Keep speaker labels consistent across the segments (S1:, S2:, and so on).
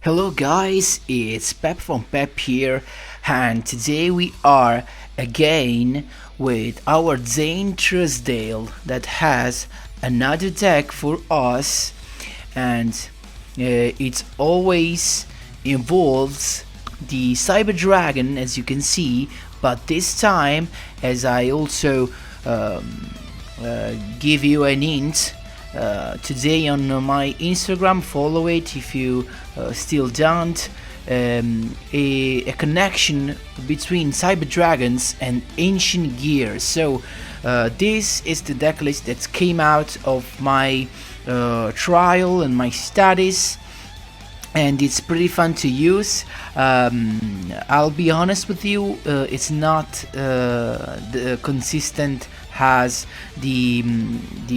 S1: Hello guys, it's Pep from Pep here, and today we are again with our Zane Truesdale that has another deck for us, and it always involves the Cyber Dragon, as you can see, but this time, as I also give you an hint, today on my Instagram, follow it if you still don't. A connection between cyber dragons and ancient gear. So this is the decklist that came out of my trial and my studies, and it's pretty fun to use. I'll be honest with you, it's not the consistent has the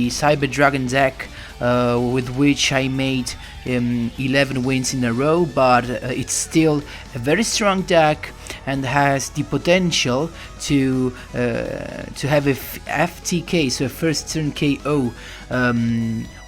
S1: Cyber Dragon deck with which I made 11 wins in a row, but it's still a very strong deck and has the potential to have a FTK, so a first turn KO.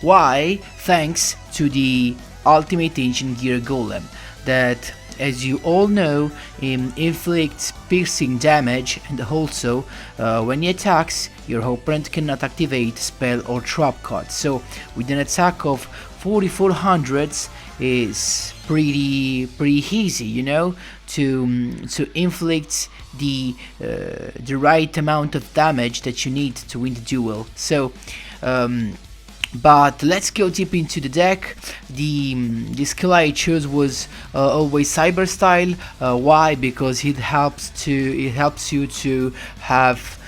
S1: Why? Thanks to the Ultimate Ancient Gear Golem that, as you all know, inflicts piercing damage, and also when he attacks, your opponent cannot activate spell or trap cards. So with an attack of 4400 is pretty easy, you know, to inflict the right amount of damage that you need to win the duel. So but let's go deep into the deck. The skill I chose was always Cyber Style. Why? Because it helps you to have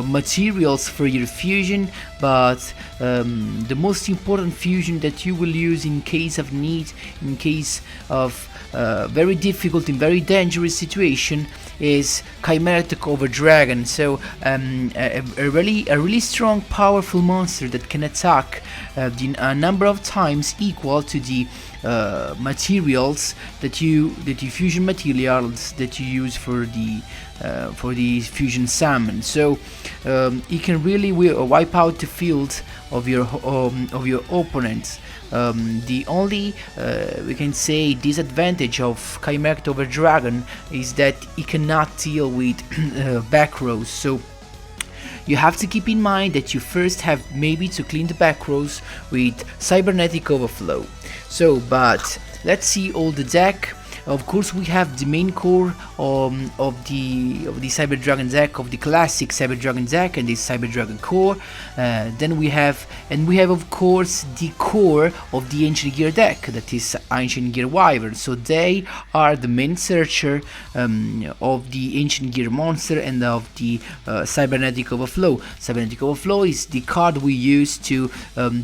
S1: materials for your fusion, but the most important fusion that you will use in case of need, in case of very difficult and very dangerous situation, is Chimera Takeover Dragon. So a really strong, powerful monster that can attack a number of times equal to the materials that you fusion materials that you use for the fusion summon. So it can really wipe out the field of your opponent. The only we can say disadvantage of Chimera Takeover Dragon is that it cannot deal with back rows. So you have to keep in mind that you first have maybe to clean the back rows with Cybernetic Overflow. So, but let's see all the deck. Of course, we have the main core of the Cyber Dragon deck, of the classic Cyber Dragon deck, and the Cyber Dragon core. Then we have of course the core of the Ancient Gear deck, that is Ancient Gear Wyvern. So they are the main searcher of the Ancient Gear monster and of the Cybernetic Overflow. Cybernetic Overflow is the card we use to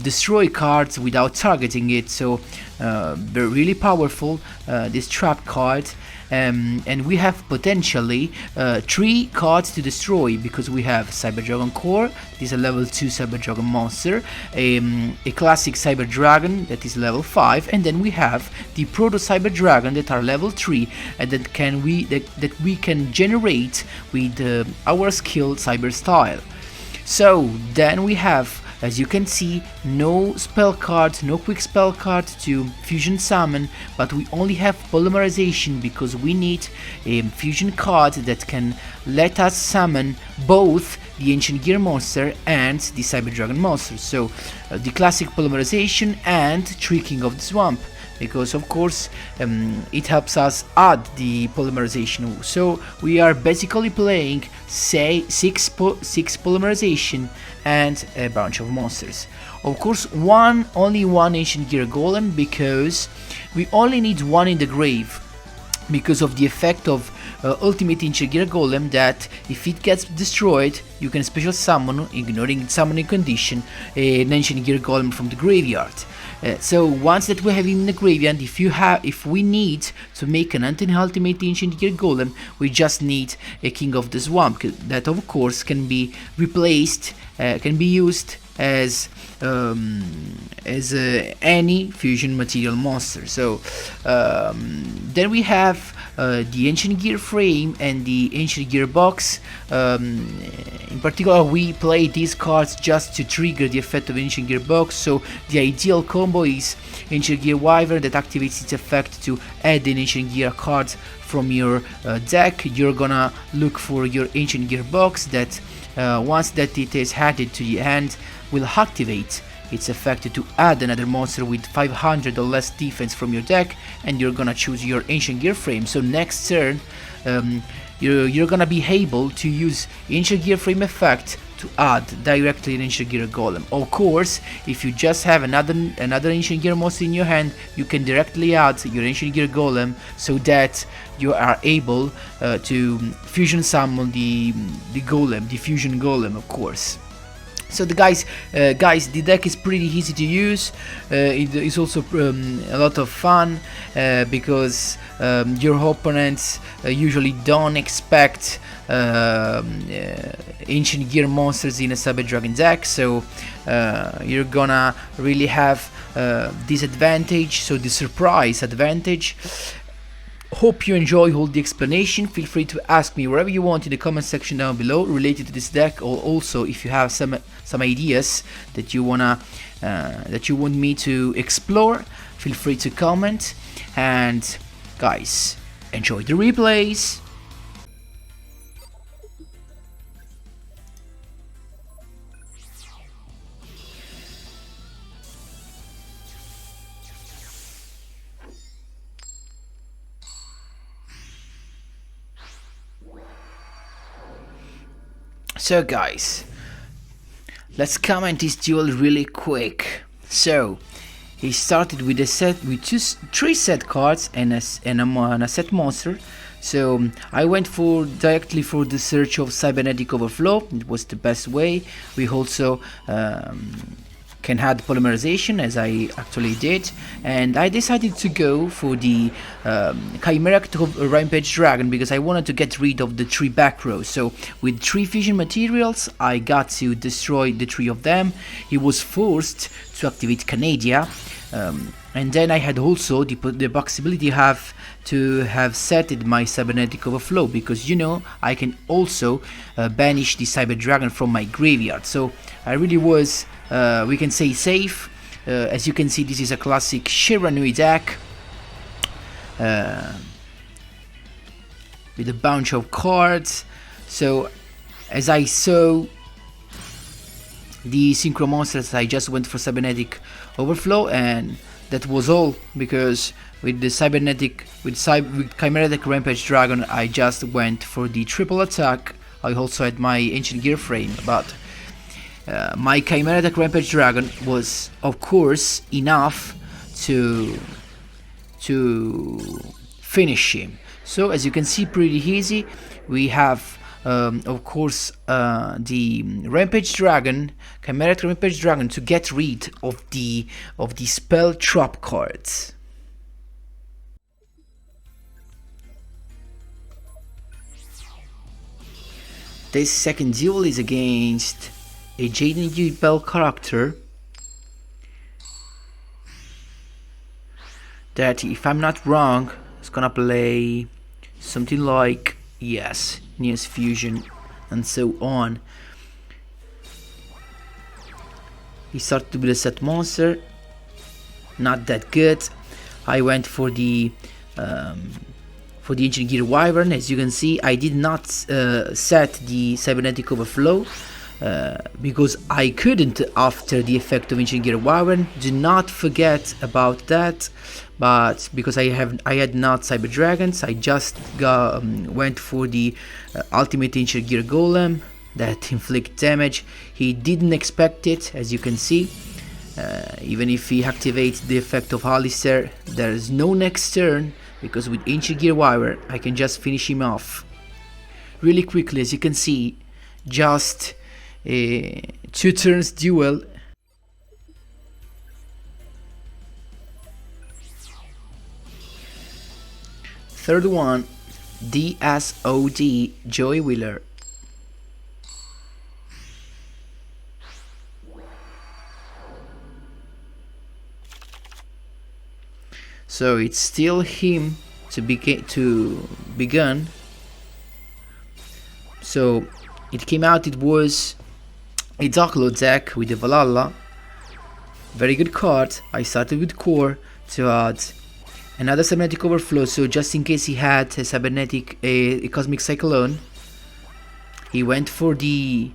S1: destroy cards without targeting it. So they're really powerful, this trap card, and we have potentially 3 cards to destroy, because we have Cyber Dragon Core, that is a level 2 Cyber Dragon monster, a classic Cyber Dragon that is level 5, and then we have the Proto Cyber Dragon that are level 3, and that we can generate with our skill Cyber Style. So then we have, as you can see, no spell cards, no quick spell cards to fusion summon, but we only have polymerization because we need a fusion card that can let us summon both the Ancient Gear monster and the Cyber Dragon monster. So the classic polymerization and Tricking of the Swamp, because of course it helps us add the polymerization. So we are basically playing, say, 6 polymerization and a bunch of monsters. Of course, only one Ancient Gear Golem, because we only need one in the grave, because of the effect of Ultimate Ancient Gear Golem, that if it gets destroyed, you can special summon, ignoring its summoning condition, an Ancient Gear Golem from the graveyard. So once that we have him in the graveyard, if we need to make an ultimate Ancient Gear Golem, we just need a King of the Swamp, that of course can be replaced, can be used as any fusion material monster. So then we have the ancient gear frame and the ancient gear box. In particular, we play these cards just to trigger the effect of ancient gear box, so the ideal combo is ancient gear wyvern that activates its effect to add an ancient gear card from your deck. You're gonna look for your ancient gear box that once that it is added to the hand will activate its effect to add another monster with 500 or less defense from your deck, and you're gonna choose your ancient gear frame. So next turn you're gonna be able to use ancient gear frame effect to add directly an ancient gear golem. Of course, if you just have another ancient gear monster in your hand, you can directly add your ancient gear golem so that you are able to fusion summon the golem, the fusion golem, of course. So guys, the deck is pretty easy to use. It is also a lot of fun because your opponents usually don't expect ancient gear monsters in a Cyber Dragon deck, so you're gonna really have this advantage, so the surprise advantage. Hope you enjoy all the explanation. Feel free to ask me wherever you want in the comment section down below related to this deck, or also if you have some ideas that you want me to explore, feel free to comment. And guys, enjoy the replays. So guys, let's comment this duel really quick. So he started with a set with three set cards and a set monster. So I went directly for the search of cybernetic overflow. It was the best way. We also can add polymerization, as I actually did, and I decided to go for the chimeric rampage dragon because I wanted to get rid of the three back rows. So with three fusion materials I got to destroy the three of them. He was forced to activate Canadia, and then I had also the possibility to have set my cybernetic overflow, because you know I can also banish the cyber dragon from my graveyard. So I really was, we can say, safe. As you can see, this is a classic Shiranui deck with a bunch of cards. So as I saw the synchro monsters, I just went for cybernetic overflow, and that was all, because with the cybernetic with chimeric rampage dragon I just went for the triple attack. I also had my ancient gear frame, but my chimeric rampage dragon was of course enough to finish him. So as you can see, pretty easy. We have of course the rampage dragon, chimeric rampage dragon, to get rid of the spell trap cards. This second duel is against a Jaden Yugioh character that, if I'm not wrong, is gonna play something like, yes, Neos Fusion and so on. He started with a set monster, not that good. I went for the ancient gear wyvern. As you can see, I did not set the cybernetic overflow because I couldn't after the effect of ancient gear wyvern. Do not forget about that. But because I had not cyber dragons, I just went for the ultimate ancient gear golem that inflict damage. He didn't expect it, as you can see. Even if he activates the effect of Alistair, there is no next turn, because with ancient gear wyvern I can just finish him off really quickly. As you can see, just a 2 turns duel. Third one, DSOD Joey Wheeler. So it's still him begin. So it came out, it was a Decklist deck with the Valhalla. Very good card. I started with Core to add another Cybernetic Overflow, so just in case he had a a Cosmic Cyclone. He went for the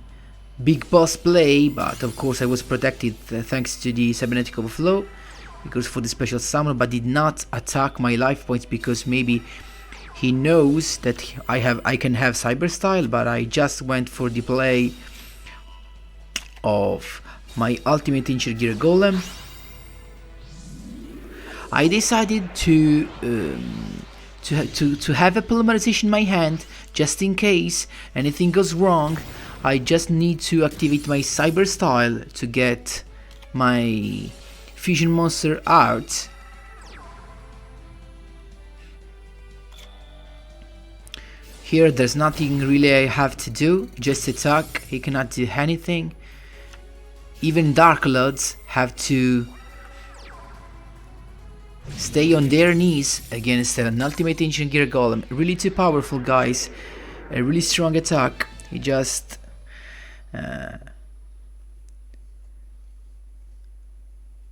S1: big boss play, but of course I was protected thanks to the Cybernetic Overflow. He goes for the special summon, but did not attack my life points because maybe he knows that I can have Cyber Style, but I just went for the play of my ultimate Ancient Gear Golem. I decided to have a polymerization in my hand just in case anything goes wrong. I just need to activate my Cyber Style to get my fusion monster out. Here there's nothing really I have to do, just attack. He cannot do anything. Even Dark Lords have to stay on their knees against an ultimate Ancient Gear Golem. Really too powerful, guys. A really strong attack. He just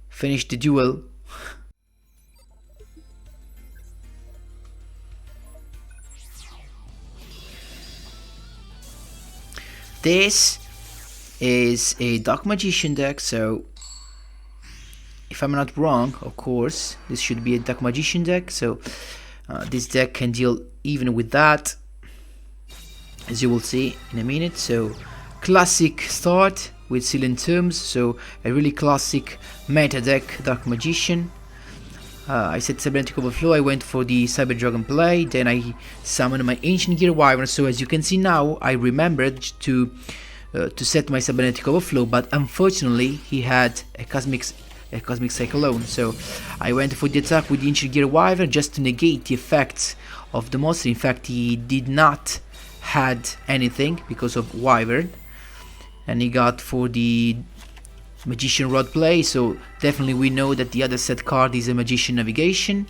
S1: finished the duel. This is a Dark Magician deck, so if I'm not wrong, of course, this should be a Dark Magician deck, so this deck can deal even with that, as you will see in a minute. So classic start with Silent Tombs, so a really classic meta deck, Dark Magician. I said Cybernetic Overflow, I went for the Cyber Dragon play, then I summoned my Ancient Gear Wyvern, so as you can see now, I remembered to set my Cybernetic Overflow, but unfortunately he had a Cosmic Cyclone, so I went for the attack with the Ancient Gear Wyvern just to negate the effects of the monster. In fact, he did not had anything because of Wyvern, and he got for the Magician Rod play, so definitely we know that the other set card is a Magician Navigation.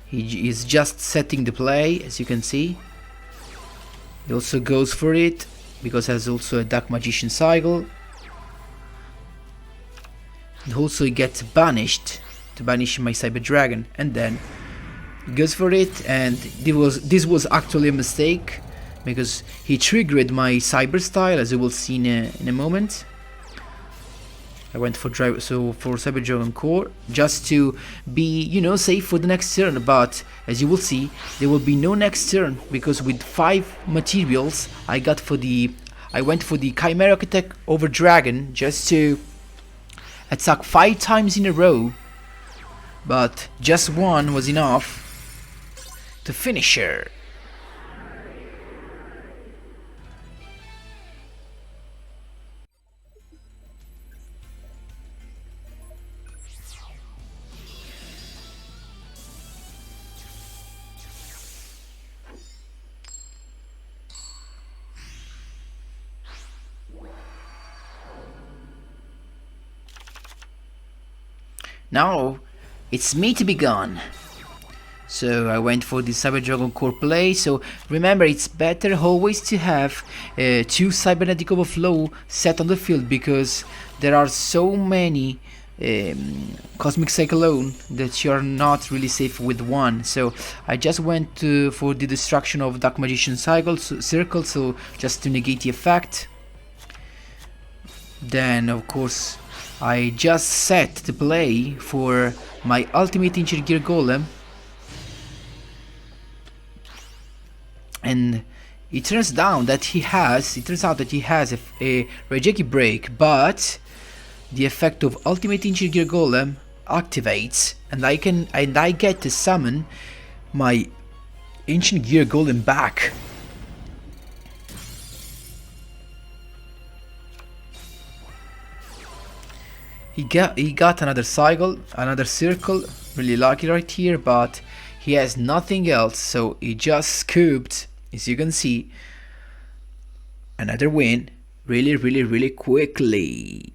S1: He is just setting the play, as you can see. He also goes for it because has also a Dark Magician Cycle. And also he gets banished to banish my Cyber Dragon, and then he goes for it, and this was actually a mistake because he triggered my Cyber Style, as you will see in a moment. I went for Cyber Dragon Core just to be, you know, safe for the next turn, but as you will see, there will be no next turn because with 5 materials I went for the Chimera Architect over Dragon just to attack 5 times in a row, but just one was enough to finish her. Now it's me to be gone. So I went for the Cyber Dragon Core play. So remember, it's better always to have 2 Cybernetic Overflow set on the field because there are so many Cosmic Cyclone that you're not really safe with one. So I just went for the destruction of Dark Magician Circle, so just to negate the effect. Then of course I just set the play for my ultimate Ancient Gear Golem, and it turns out that he has a Reiki Break, but the effect of ultimate Ancient Gear Golem activates, and I get to summon my Ancient Gear Golem back. He got another cycle, another circle, really lucky right here, but he has nothing else, so he just scooped, as you can see, another win really quickly.